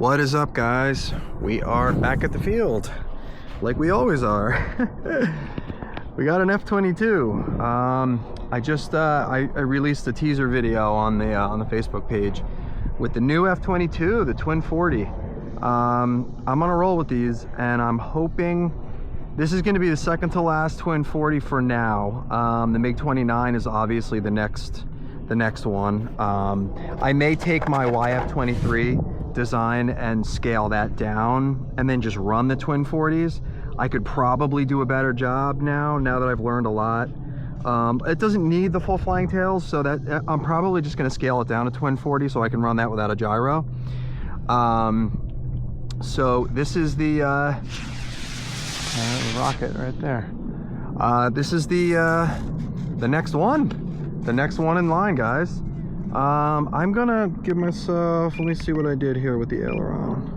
What is up, guys? We are back at the field like we always are. We got an F22. I released a teaser video on the Facebook page with the new F22, the Twin 40. I'm gonna roll with these, and I'm hoping this is going to be the second to last Twin 40 for now. The MiG 29 is obviously the next one. I may take my YF23 design and scale that down and then just run the Twin 40s. I could probably do a better job now that I've learned a lot. It doesn't need the full flying tails, so that I'm probably just going to scale it down to Twin 40 so I can run that without a gyro. So this is the rocket right there. This is the next one in line, guys. I'm gonna give myself, let me see what I did here with the aileron.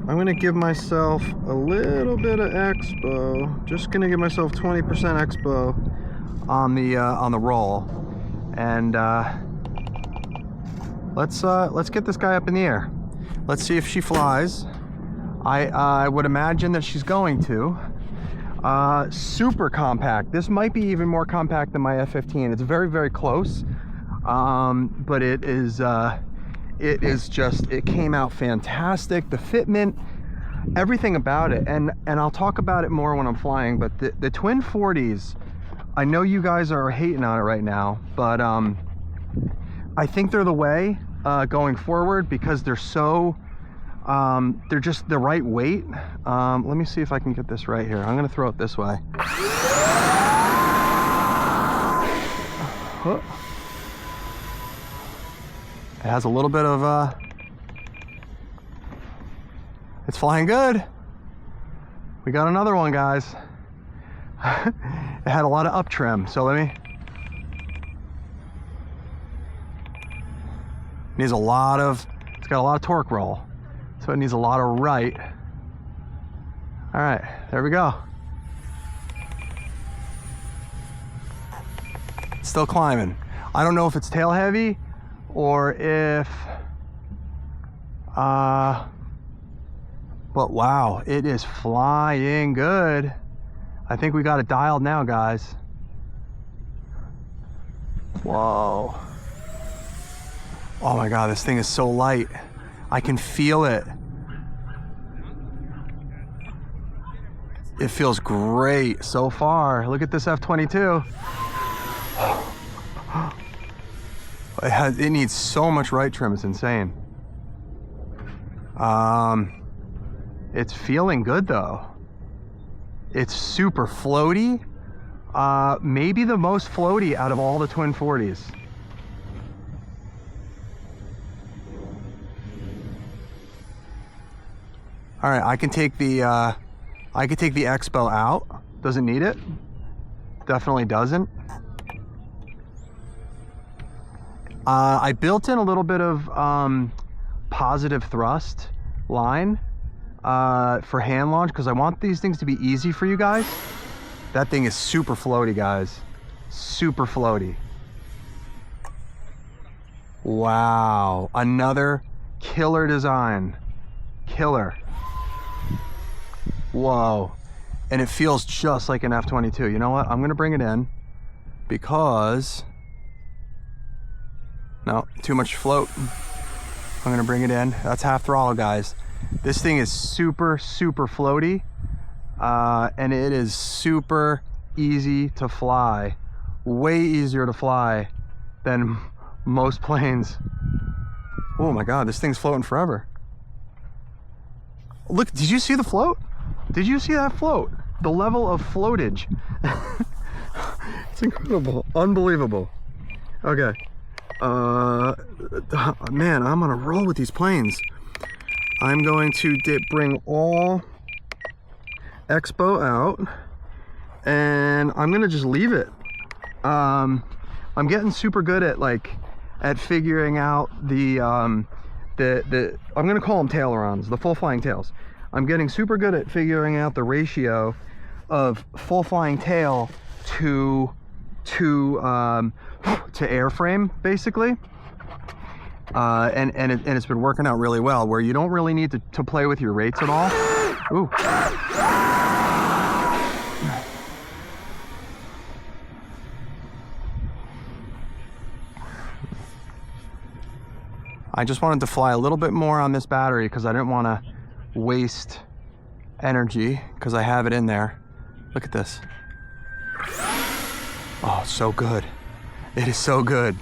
I'm gonna give myself a little bit of expo. Just gonna give myself 20% expo on the roll, and let's get this guy up in the air. Let's see if she flies. I would imagine that she's going to. Super compact. This might be even more compact than my F15. It's very, very close. But it came out fantastic. The fitment, everything about it. And I'll talk about it more when I'm flying, but the Twin 40s, I know you guys are hating on it right now, but I think they're the way going forward, because they're so they're just the right weight. Let me see if I can get this right here. I'm gonna throw it this way. It has a little bit of it's flying good. We got another one, guys. It had a lot of up trim, so it's got a lot of torque roll, so it needs a lot of right. All right, there we go. Still climbing. I don't know if it's tail heavy or if but wow, it is flying good. I think we got it dialed now, guys. Whoa. Oh my God, this thing is so light. I can feel it. It feels great so far. Look at this F22. It needs so much right trim, it's insane. It's feeling good though. It's super floaty. Maybe the most floaty out of all the Twin 40s. All right, I can take the expo out. Doesn't need it. Definitely doesn't. I built in a little bit of positive thrust line for hand launch, because I want these things to be easy for you guys. That thing is super floaty, guys. Super floaty. Wow, another killer design. Killer. Whoa. And it feels just like an F22. You know what? I'm gonna bring it in because no, too much float. I'm gonna bring it in. That's half throttle, guys. This thing is super, super floaty, and it is super easy to fly. Way easier to fly than most planes. Oh my God, this thing's floating forever. Look, did you see the float? Did you see that float? The level of floatage. It's incredible, unbelievable. Okay. Man, I'm gonna roll with these planes. I'm going to bring all expo out, and I'm gonna just leave it. I'm getting super good at figuring out I'm gonna call them tailerons, the full flying tails. I'm getting super good at figuring out the ratio of full flying tail to airframe, basically. and it's been working out really well, where you don't really need to play with your rates at all. Ooh. I just wanted to fly a little bit more on this battery because I didn't want to waste energy because I have it in there. Look at this. Oh, so good. It is so good.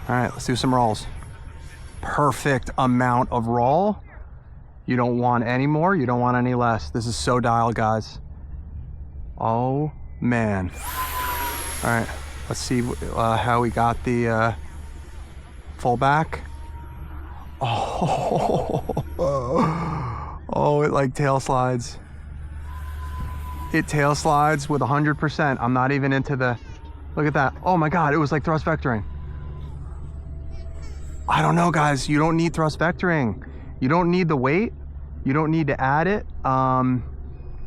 All right, let's do some rolls. Perfect amount of roll. You don't want any more, you don't want any less. This is so dialed, guys. Oh, man. All right, let's see how we got the full back. Oh, oh, it like tail slides. It tail slides with 100%. I'm not even into the, look at that. Oh my God, it was like thrust vectoring. I don't know, guys. You don't need thrust vectoring. You don't need the weight. You don't need to add it.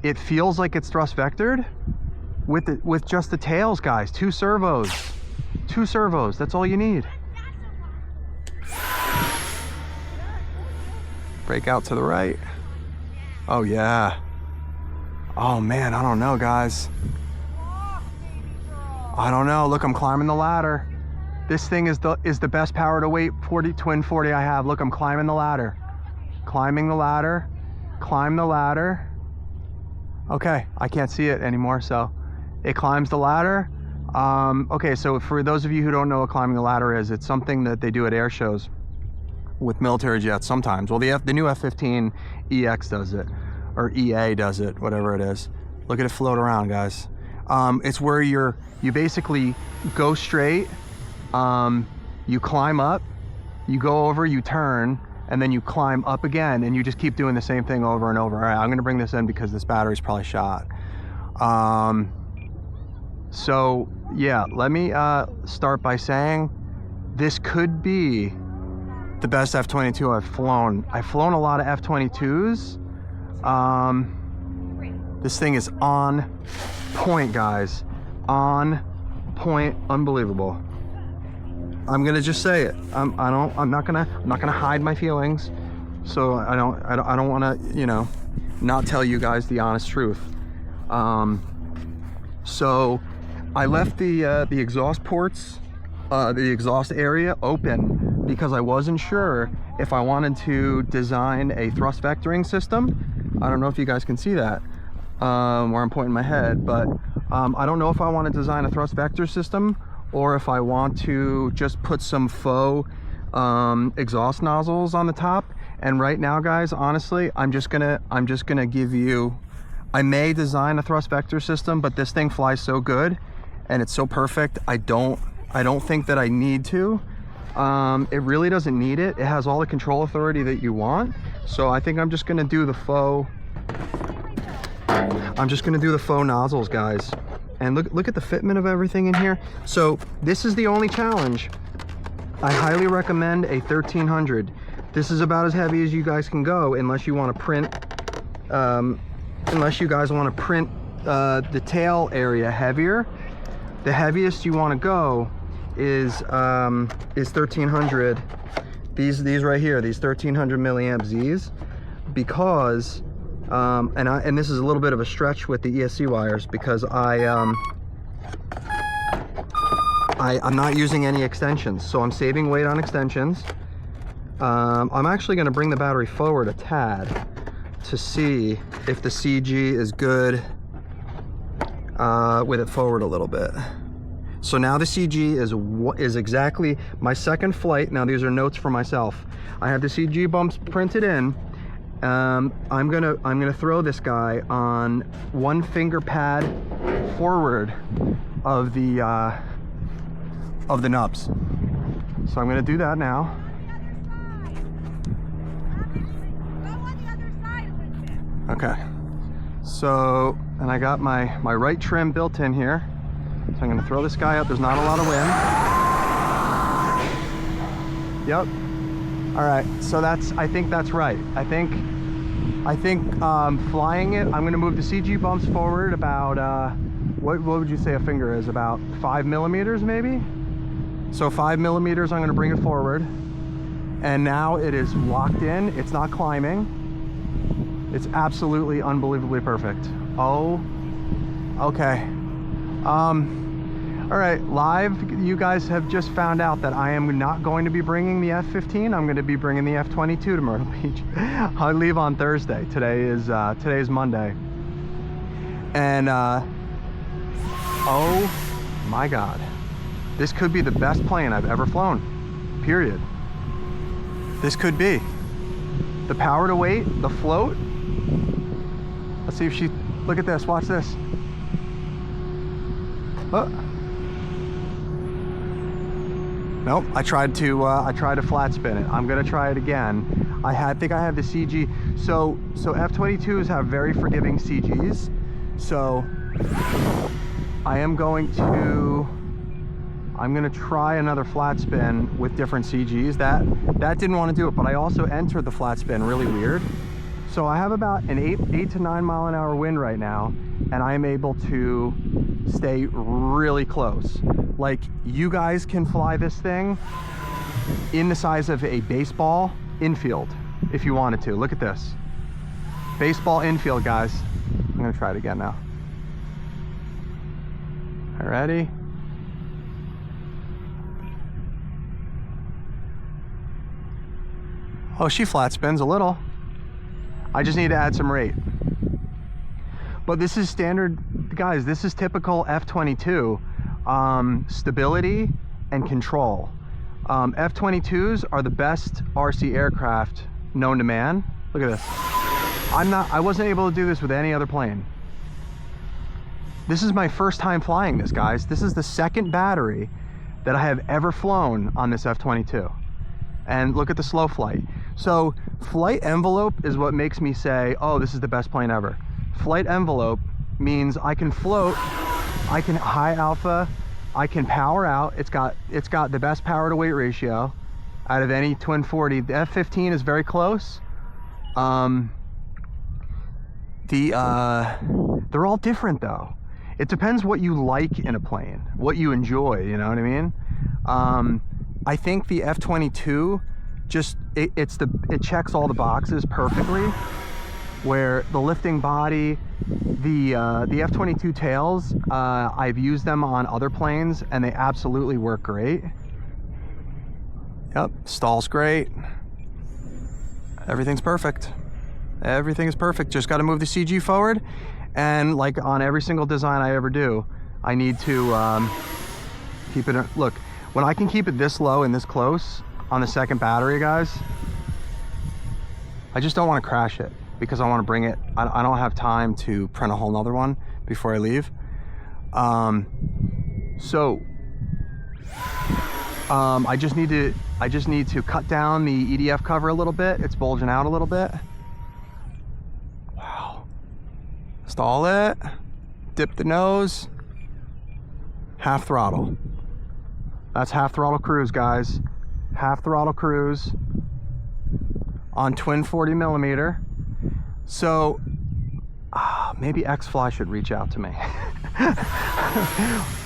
It feels like it's thrust vectored with just the tails, guys. 2 servos. 2 servos. That's all you need. Break out to the right. Oh yeah. Oh man, I don't know, guys. I don't know. Look, I'm climbing the ladder. This thing is the best power to weight twin 40 I have. Look, I'm climbing the ladder. Climbing the ladder. Climb the ladder. Okay, I can't see it anymore, so it climbs the ladder. Okay, so for those of you who don't know what climbing the ladder is, it's something that they do at air shows with military jets sometimes. Well, the new F-15 EX does it, or EA does it, whatever it is. Look at it float around, guys. It's where you basically go straight, you climb up, you go over, you turn, and then you climb up again, and you just keep doing the same thing over and over. All right, I'm gonna bring this in because this battery's probably shot. So yeah, let me start by saying this could be the best F-22 I've flown. I've flown a lot of F-22s. This thing is on point, guys. On point, unbelievable. I'm gonna just say it. I'm not gonna hide my feelings. So I don't want to, you know, not tell you guys the honest truth. So I left the exhaust ports, the exhaust area open because I wasn't sure if I wanted to design a thrust vectoring system. I don't know if you guys can see that where I'm pointing my head, but I don't know if I want to design a thrust vector system or if I want to just put some faux exhaust nozzles on the top. And right now, guys, honestly, I'm just gonna give you, I may design a thrust vector system, but this thing flies so good and it's so perfect, I don't think that I need to. It really doesn't need it. It has all the control authority that you want. So I think I'm just gonna do the faux, nozzles, guys. And look at the fitment of everything in here. So this is the only challenge. I highly recommend a 1300. This is about as heavy as you guys can go, unless you want to print, unless you guys want to print the tail area heavier. The heaviest you want to go is 1300. These right here, these 1300 milliamp Z's, because and this is a little bit of a stretch with the ESC wires, because I'm not using any extensions, so I'm saving weight on extensions. I'm actually going to bring the battery forward a tad to see if the CG is good with it forward a little bit. So now the CG is exactly my second flight. Now these are notes for myself. I have the CG bumps printed in. I'm gonna throw this guy on one finger pad forward of the nubs. So I'm gonna do that now. Okay. So, and I got my right trim built in here. So I'm gonna throw this guy up. There's not a lot of wind. Yep. All right. So I think that's right. I think flying it, I'm gonna move the CG bumps forward about what would you say a finger is? About 5 millimeters maybe? So 5 millimeters, I'm gonna bring it forward. And now it is locked in, it's not climbing. It's absolutely unbelievably perfect. Oh, okay. All right, live, you guys have just found out that I am not going to be bringing the F15. I'm going to be bringing the F22 to Myrtle Beach. I leave on Thursday. Today is Monday. And oh my God, this could be the best plane I've ever flown. Period. This could be. The power to weight, the float. Let's see if she. Look at this. Watch this. Oh. Nope, I tried to flat spin it. I'm gonna try it again. I think I have the CG. So F22s have very forgiving CGs. So I'm gonna try another flat spin with different CGs. That didn't want to do it, but I also entered the flat spin really weird. So I have about an 8 to 9 mile an hour wind right now, and I'm able to stay really close. Like, you guys can fly this thing in the size of a baseball infield if you wanted to. Look at this. Baseball infield, guys. I'm gonna try it again now. All right, ready? Oh, she flat spins a little. I just need to add some rate. But this is standard, guys, this is typical F22 stability and control. F22s are the best RC aircraft known to man. Look at this. I wasn't able to do this with any other plane. This is my first time flying this, guys. This is the second battery that I have ever flown on this F22. And look at the slow flight. So flight envelope is what makes me say, oh, this is the best plane ever. Flight envelope means I can float, I can high alpha, I can power out. It's got the best power to weight ratio out of any twin 40. The F15 is very close. They're all different though. It depends what you like in a plane, what you enjoy, you know what I mean? I think the F22 just, it checks all the boxes perfectly, where the lifting body, the F22 tails, I've used them on other planes and they absolutely work great. Yep, stall's great. Everything's perfect. Everything is perfect. Just got to move the CG forward, and like on every single design I ever do, I need to keep it. Look, when I can keep it this low and this close on the second battery, guys, I just don't want to crash it because I want to bring it. I don't have time to print a whole nother one before I leave. I just need to cut down the EDF cover a little bit. It's bulging out a little bit. Wow. Stall it. Dip the nose. Half throttle. That's half throttle cruise, guys. Half throttle cruise on twin 40 millimeter. So maybe X-Fly should reach out to me.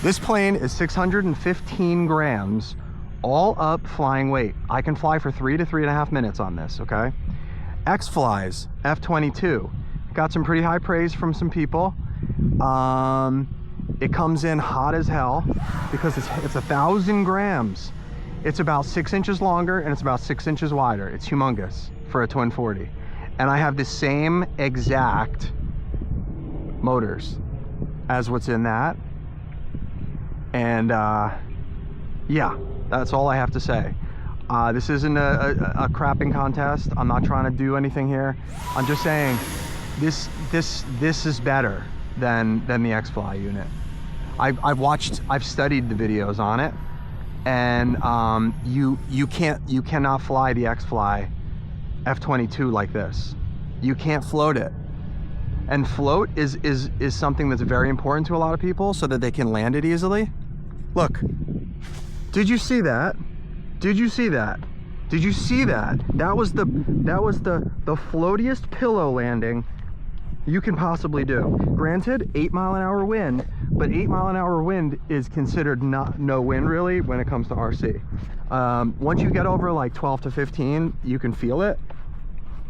This plane is 615 grams all up flying weight. I can fly for 3 to 3.5 minutes on this, okay? X-Fly's F22 got some pretty high praise from some people. It comes in hot as hell because it's 1,000 grams. It's about 6 inches longer and it's about 6 inches wider. It's humongous for a twin 40. And I have the same exact motors as what's in that. And yeah, that's all I have to say. This isn't a crapping contest. I'm not trying to do anything here. I'm just saying this is better than the X-Fly unit. I've studied the videos on it, and you cannot fly the X-Fly F22 like this. You can't float it. And float is something that's very important to a lot of people so that they can land it easily. Look, did you see that? Did you see that? Did you see that? That was the floatiest pillow landing you can possibly do. Granted, 8-mile-an-hour wind, but 8-mile-an-hour wind is considered no wind really when it comes to RC. Once you get over like 12 to 15, you can feel it.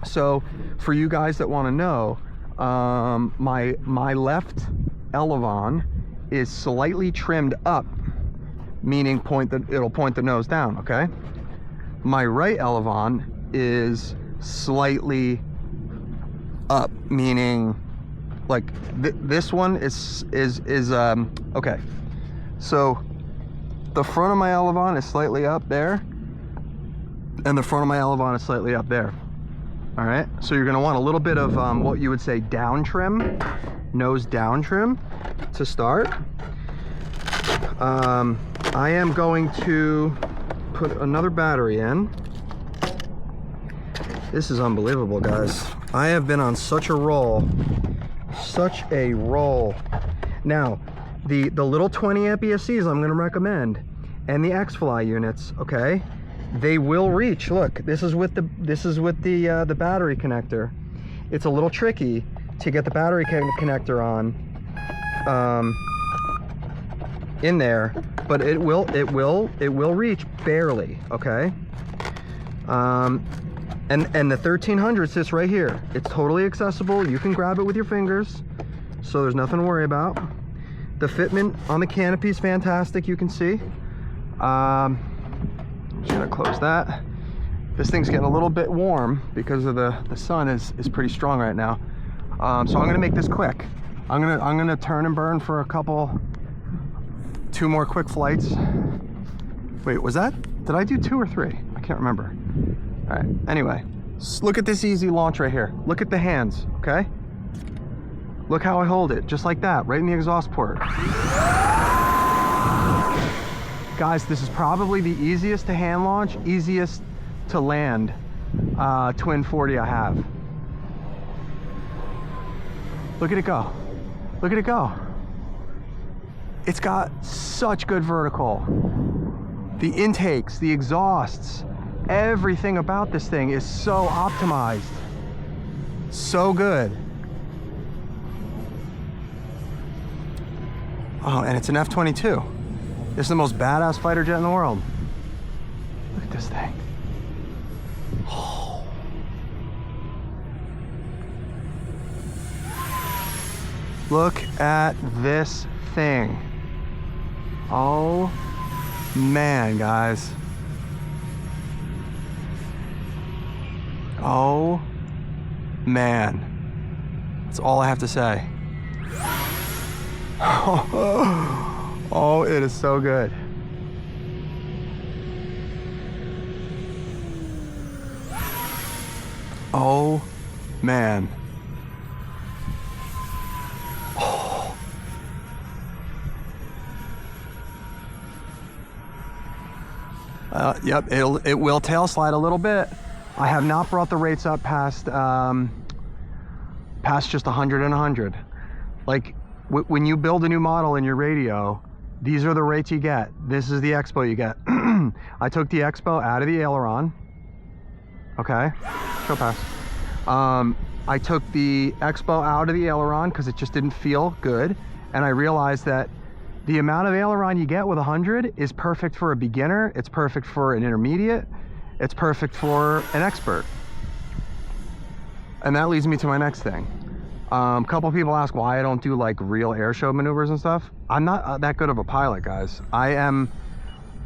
So for you guys that want to know, my left elevon is slightly trimmed up, meaning it'll point the nose down, okay? My right elevon is slightly up, meaning like this one is okay. So the front of my elevon is slightly up there, and the front of my elevon is slightly up there. All right, so you're gonna want a little bit of what you would say down trim, nose down trim to start. I am going to put another battery in. This is unbelievable, guys. I have been on such a roll, Now, the little 20 amp ESCs I'm gonna recommend, and the X-Fly units, okay? They will reach. Look, this is with the battery connector. It's a little tricky to get the battery connector on in there, but it will reach barely, okay? And the 1300 sits right here. It's totally accessible. You can grab it with your fingers, so there's nothing to worry about. The fitment on the canopy is fantastic, you can see. I'm just gonna close that. This thing's getting a little bit warm because of the sun is pretty strong right now. So I'm gonna make this quick. I'm gonna turn and burn for two more quick flights. Wait, did I do 2 or 3? I can't remember. All right, anyway, look at this easy launch right here. Look at the hands, okay? Look how I hold it, just like that, right in the exhaust port. Guys, this is probably the easiest to hand launch, easiest to land twin 40 I have. Look at it go. Look at it go. It's got such good vertical. The intakes, the exhausts, everything about this thing is so optimized. So good. Oh, and it's an F22. This is the most badass fighter jet in the world. Look at this thing. Oh. Look at this thing. Oh man, guys. Oh man. That's all I have to say. Oh, it is so good. Oh man. Oh. Yep, it will tail slide a little bit. I have not brought the rates up past just 100 and 100. Like when you build a new model in your radio, these are the rates you get. This is the expo you get. I took the expo out of the aileron. Okay, show pass. I took the expo out of the aileron because it just didn't feel good. And I realized that the amount of aileron you get with 100 is perfect for a beginner. It's perfect for an intermediate. It's perfect for an expert. And that leads me to my next thing. A couple people ask why I don't do like real air show maneuvers and stuff. I'm not that good of a pilot, guys.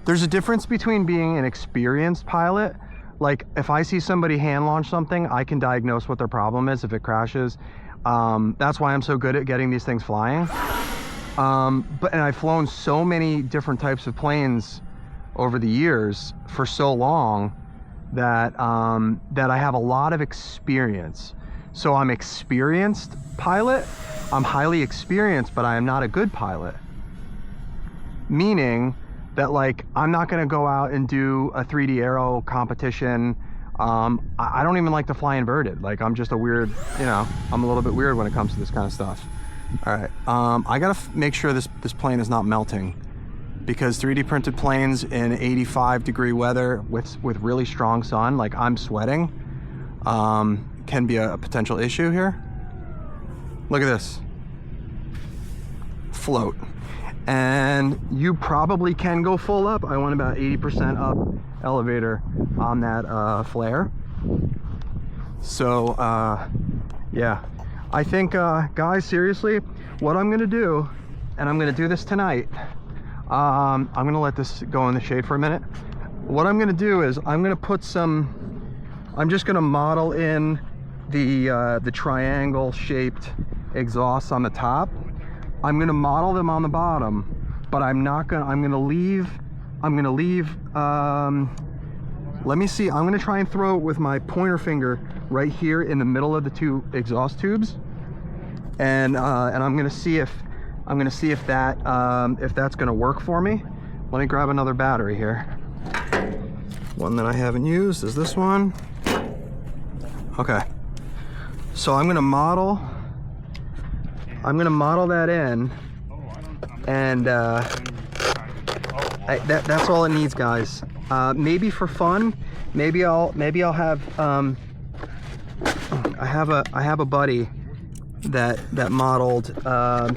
There's a difference between being an experienced pilot. Like if I see somebody hand launch something, I can diagnose what their problem is if it crashes. That's why I'm so good at getting these things flying. And I've flown so many different types of planes over the years for so long that I have a lot of experience. So I'm experienced pilot. I'm highly experienced, but I am not a good pilot. Meaning that like, I'm not gonna go out and do a 3D aero competition. I don't even like to fly inverted. Like I'm just a weird, I'm a little bit weird when it comes to this kind of stuff. All right, I gotta make sure this plane is not melting, because 3D printed planes in 85-degree weather with really strong sun, like I'm sweating, can be a potential issue here. Look at this. Float. And you probably can go full up. I went about 80% up elevator on that flare. So yeah, I think guys, seriously, what I'm gonna do, and I'm gonna do this tonight, I'm gonna let this go in the shade for a minute. What I'm gonna do is I'm gonna put some, I'm just gonna model in the triangle shaped exhausts on the top. I'm gonna model them on the bottom, but I'm gonna leave, let me see, I'm gonna try and throw it with my pointer finger right here in the middle of the two exhaust tubes. And I'm gonna see if that's gonna work for me. Let me grab another battery here. One that I haven't used is this one. Okay. So I'm gonna model that in, and that's all it needs, guys. Maybe for fun, maybe I'll have I have a buddy that modeled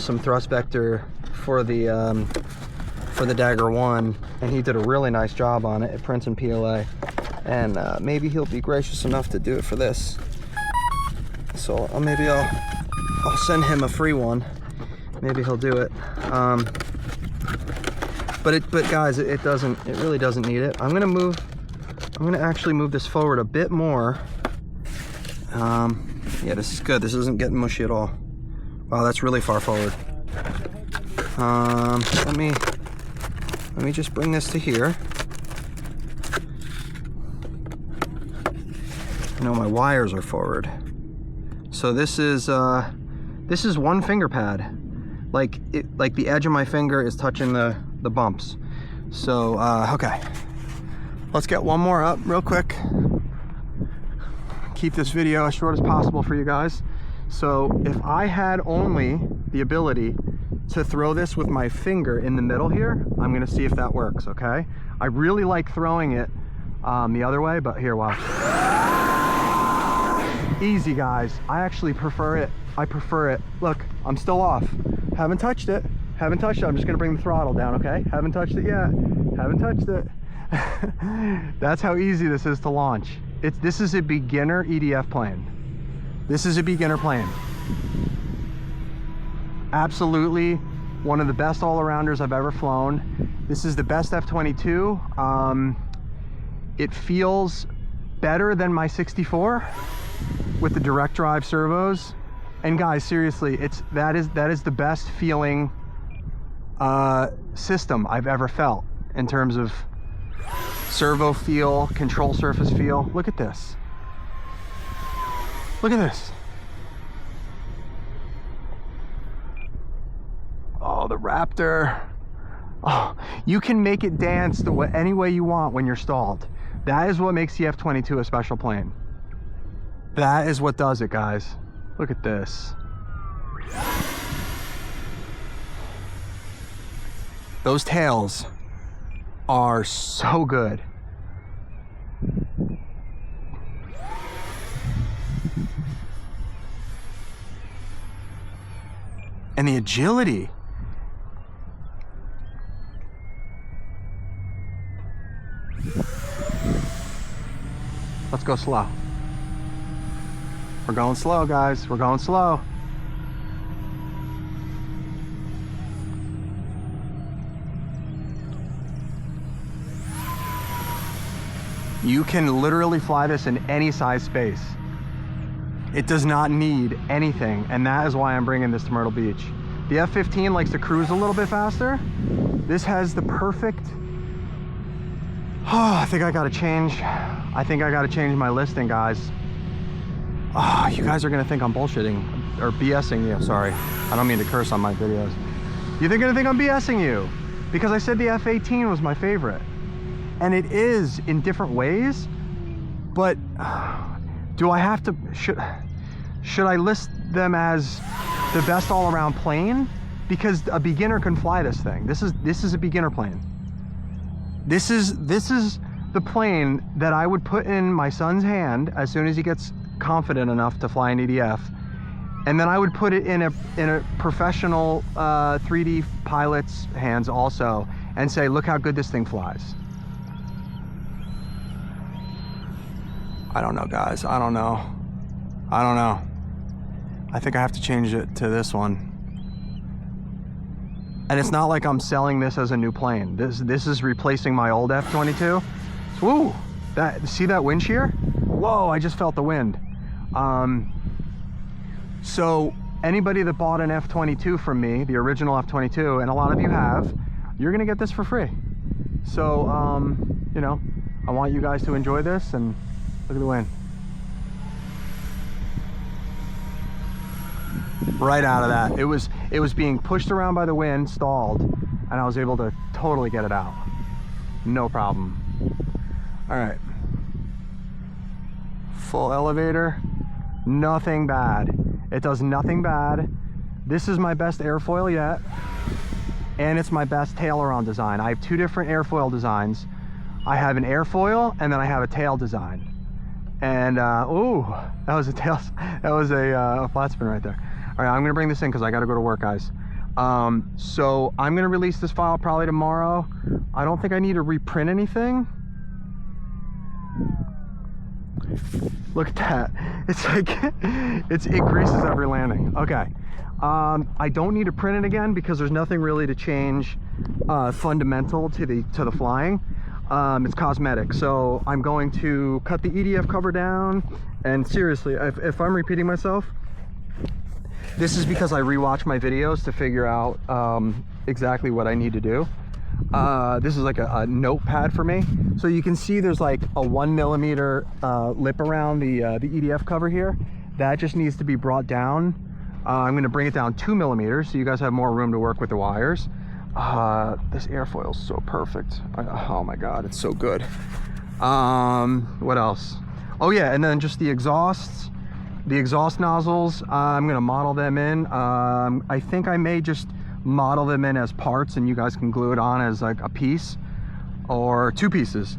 some thrust vector for the Dagger 1, and he did a really nice job on it at Prince and PLA, and maybe he'll be gracious enough to do it for this. So maybe I'll send him a free one. Maybe he'll do it. But guys, it really doesn't need it. I'm gonna actually move this forward a bit more. Yeah, this is good. This isn't getting mushy at all. Wow, that's really far forward. Let me just bring this to here. I know my wires are forward. So this is one finger pad. Like the edge of my finger is touching the bumps. So okay, let's get one more up real quick. Keep this video as short as possible for you guys. So if I had only the ability to throw this with my finger in the middle here, I'm gonna see if that works. Okay, I really like throwing it the other way, but here, watch. Easy, guys. I actually prefer it. I prefer it. Look, I'm still off. Haven't touched it. I'm just gonna bring the throttle down, okay? Haven't touched it yet. Haven't touched it. That's how easy this is to launch. This is a beginner EDF plane. This is a beginner plane. Absolutely one of the best all-arounders I've ever flown. This is the best F22. It feels better than my 64 with the direct drive servos. And guys, seriously, that is the best feeling system I've ever felt in terms of servo feel, control surface feel. Look at this. Look at this. Oh, the Raptor. Oh, you can make it dance any way you want when you're stalled. That is what makes the F22 a special plane. That is what does it, guys. Look at this. Those tails are so good. And the agility. Let's go slow. We're going slow, guys. We're going slow. You can literally fly this in any size space. It does not need anything, and that is why I'm bringing this to Myrtle Beach. The F-15 likes to cruise a little bit faster. This has the perfect... Oh, I think I gotta change my listing, guys. Oh, you guys are gonna think I'm bullshitting or BSing you. Sorry, I don't mean to curse on my videos. You're gonna think I'm BSing you because I said the F-18 was my favorite, and it is in different ways. But do I have to? Should I list them as the best all-around plane? Because a beginner can fly this thing. This is a beginner plane. This is the plane that I would put in my son's hand as soon as he gets confident enough to fly an EDF, And then I would put it in a professional 3D pilot's hands also, and say, look how good this thing flies. I don't know, guys. I don't know. I think I have to change it to this one. And it's not like I'm selling this as a new plane. This is replacing my old F22. Woo! See that wind shear? Whoa, I just felt the wind. So anybody that bought an F22 from me, the original F22, and a lot of you have, you're gonna get this for free. So, you know, I want you guys to enjoy this, and look at the wind. Right out of that. It was being pushed around by the wind, stalled, and I was able to totally get it out. No problem. All right. Full elevator. Nothing bad. It does nothing bad. This is my best airfoil yet, and it's my best tail-around design. I have two different airfoil designs. I have an airfoil, and then I have a tail design. And ooh, that was a tail. That was a flat spin right there. All right, I'm gonna bring this in because I gotta go to work, guys. So I'm gonna release this file probably tomorrow. I don't think I need to reprint anything. Look at that. It's like it greases every landing. Okay. I don't need to print it again because there's nothing really to change fundamental to the flying. It's cosmetic. So I'm going to cut the EDF cover down, and seriously, if I'm repeating myself, this is because I rewatch my videos to figure out exactly what I need to do. This is like a notepad for me. So you can see there's like a 1mm lip around the EDF cover here. That just needs to be brought down. I'm gonna bring it down 2mm so you guys have more room to work with the wires. This airfoil is so perfect. Oh my God, it's so good. What else? Oh yeah, and then just the exhausts. The exhaust nozzles, I'm gonna model them in. I think I may just model them in as parts, and you guys can glue it on as like a piece or two pieces.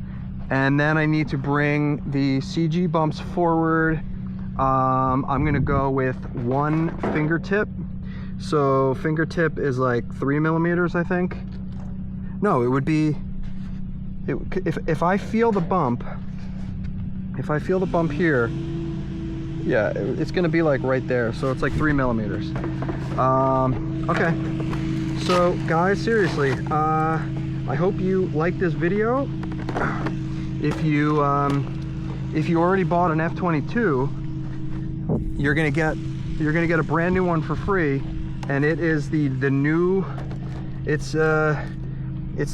And then I need to bring the CG bumps forward. I'm gonna go with 1 fingertip. So fingertip is like 3mm, I think. No, it would be, if I feel the bump, here, yeah, it's gonna be like right there. So it's like 3mm. Okay. So guys, seriously, I hope you like this video. If you already bought an F22, you're gonna get a brand new one for free, and it is the new, it's the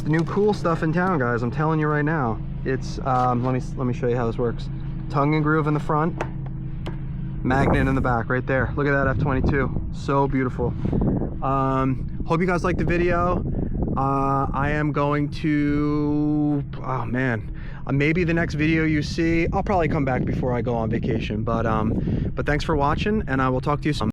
new cool stuff in town, guys. I'm telling you right now. It's let me show you how this works. Tongue and groove in the front, magnet in the back right there. Look at that F22, so beautiful. Hope you guys liked the video. I am going to, oh man, maybe the next video you see, I'll probably come back before I go on vacation, but thanks for watching, and I will talk to you soon.